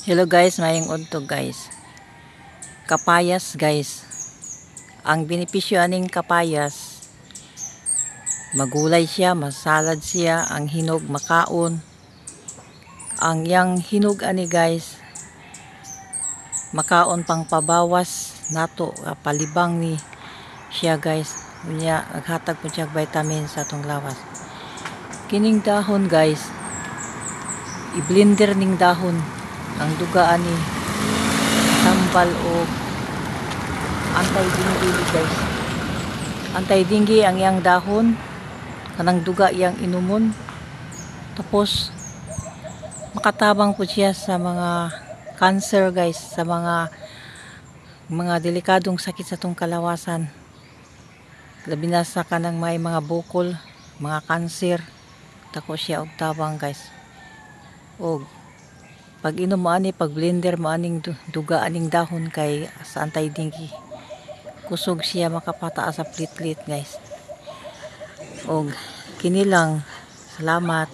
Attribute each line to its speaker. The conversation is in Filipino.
Speaker 1: Hello guys, mayong untog guys. Kapayas guys. Ang benepisyo aning kapayas, magulay siya, masalad siya, ang hinog makaon. Ang yang hinog ani guys, makaon pang pabawas nato palibang ni siya guys. Unya naghatag po siya vitamin sa atong lawas. Kining dahon guys, i-blender ning dahon ang duga ani sambal o anti-dengue guys. Anti-dengue ang yang dahon, kanang duga yang inumon. Tapos makatabang po siya sa mga cancer guys, sa mga delikadong sakit sa tong kalawasan. Labi na sa kanang may mga bukol, mga cancer, tako siya og tabang guys. Og pag inom mo ani, pag blender mo aning duga aning dahon kay sa anti-dengue, kusog siya, makapataas sa platelet guys. Og kini lang, salamat.